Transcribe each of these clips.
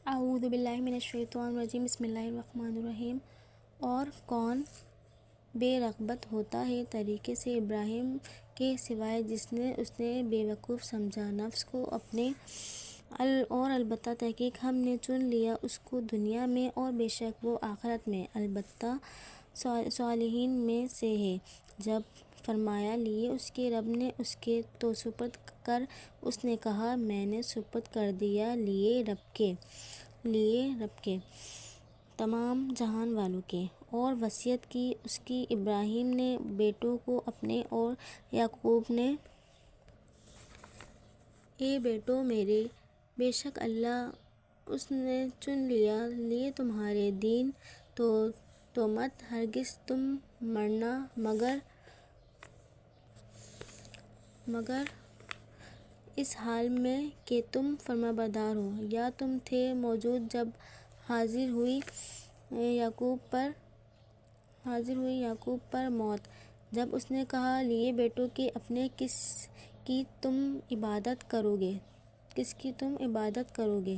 اعوذ باللہ من الشیطان الرجیم، بسم اللہ الرحمن الرحیم۔ اور کون بے رغبت ہوتا ہے طریقے سے ابراہیم کے سوائے جس نے اس نے بے وقوف سمجھا نفس کو اپنے، اور البتہ تحقیق ہم نے چن لیا اس کو دنیا میں، اور بے شک وہ آخرت میں البتہ صالحین میں سے ہے۔ جب فرمایا لیے اس کے رب نے اس کے تو سپرد کر، اس نے کہا میں نے سپرد کر دیا لیے رب کے تمام جہان والوں کے۔ اور وصیت کی اس کی ابراہیم نے بیٹوں کو اپنے اور یعقوب نے، اے بیٹوں میرے، بے شک اللہ اس نے چن لیا لیے تمہارے دین، تو مت ہرگز تم مرنا مگر اس حال میں کہ تم فرمانبردار ہو، یا تم تھے موجود جب حاضر ہوئی یعقوب پر موت، جب اس نے کہا لیے بیٹوں کے اپنے کس کی تم عبادت کرو گے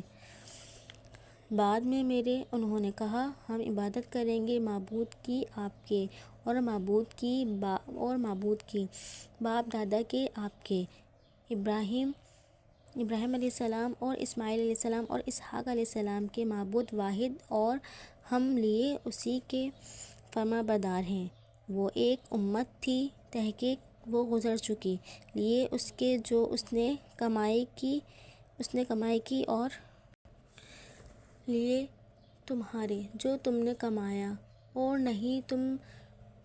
بعد میں میرے؟ انہوں نے کہا ہم عبادت کریں گے معبود کی آپ کے، اور معبود کی باپ دادا کے آپ کے، ابراہیم علیہ السلام اور اسماعیل علیہ السلام اور اسحاق علیہ السلام کے معبود واحد، اور ہم لیے اسی کے فرمانبردار ہیں۔ وہ ایک امت تھی، تحقیق وہ گزر چکی، لیے اس کے جو اس نے کمائی کی، اور لیے تمہارے جو تم نے کمایا، اور نہیں تم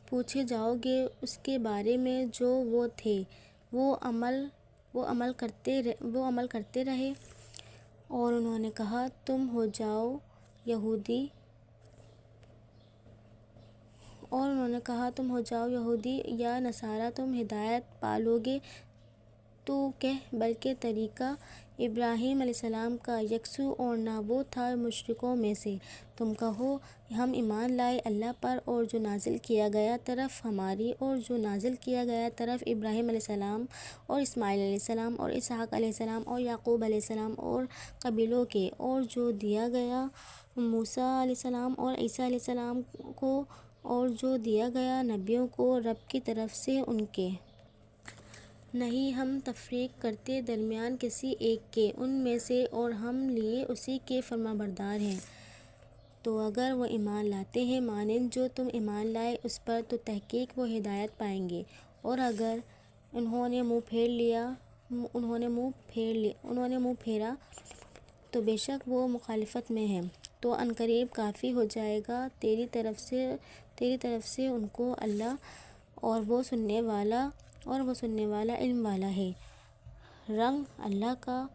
پوچھے جاؤ گے اس کے بارے میں جو وہ تھے، وہ عمل کرتے رہے۔ اور انہوں نے کہا تم ہو جاؤ یہودی یا نصارہ، تم ہدایت پالو گے۔ تو کہہ بلکہ طریقہ ابراہیم علیہ السلام کا یکسو اور نہ وہ تھا مشرکوں میں سے۔ تم کہو ہم ایمان لائے اللہ پر اور جو نازل کیا گیا طرف ہماری، اور جو نازل کیا گیا طرف ابراہیم علیہ السلام اور اسماعیل علیہ السلام اور اسحاق علیہ السلام اور یعقوب علیہ السلام اور قبیلوں کے، اور جو دیا گیا موسیٰ علیہ السلام اور عیسیٰ علیہ السلام کو، اور جو دیا گیا نبیوں کو رب کی طرف سے ان کے۔ نہیں ہم تفریق کرتے درمیان کسی ایک کے ان میں سے، اور ہم لیے اسی کے فرمانبردار ہیں۔ تو اگر وہ ایمان لاتے ہیں مانند جو تم ایمان لائے اس پر، تو تحقیق وہ ہدایت پائیں گے، اور اگر انہوں نے منہ پھیرا تو بے شک وہ مخالفت میں ہیں۔ تو عنقریب کافی ہو جائے گا تیری طرف سے ان کو اللہ، اور وہ سننے والا علم والا ہے۔ رنگ اللہ کا،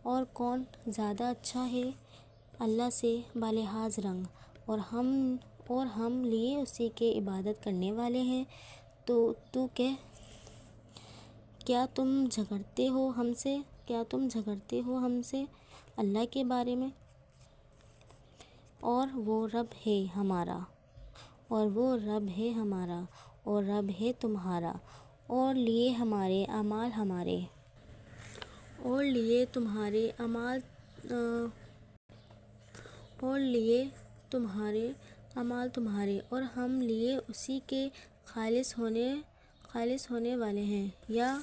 اور کون زیادہ اچھا ہے اللہ سے بلحاظ رنگ، اور ہم لیے اسی کے عبادت کرنے والے ہیں۔ تو کہہ کیا تم جھگڑتے ہو ہم سے اللہ کے بارے میں؟ اور وہ رب ہے ہمارا، اور رب ہے تمہارا، اور لیے تمہارے اعمال تمہارے، اور ہم لیے اسی کے خالص ہونے والے ہیں۔ یا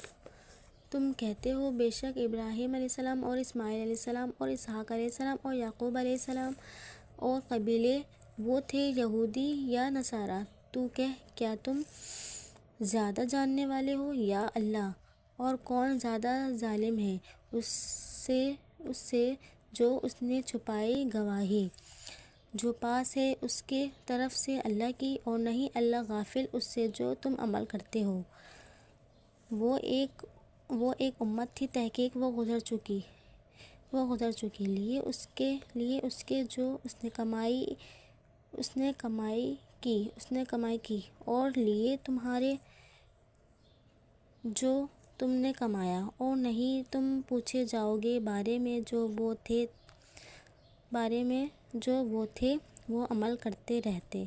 تم کہتے ہو بے شک ابراہیم علیہ السلام اور اسماعیل علیہ السلام اور اسحاق علیہ السلام اور یعقوب علیہ السلام اور قبیلے وہ تھے یہودی یا نصارہ۔ تو کہہ کیا تم زیادہ جاننے والے ہو یا اللہ؟ اور کون زیادہ ظالم ہے اس سے جو اس نے چھپائی گواہی جو پاس ہے اس کے طرف سے اللہ کی، اور نہیں اللہ غافل اس سے جو تم عمل کرتے ہو۔ وہ ایک امت تھی، تحقیق وہ گزر چکی، لیے اس کے جو اس نے کمائی کی، اور لیے تمہارے جو تم نے کمایا، اور نہیں تم پوچھے جاؤ گے بارے میں جو وہ تھے وہ عمل کرتے رہتے۔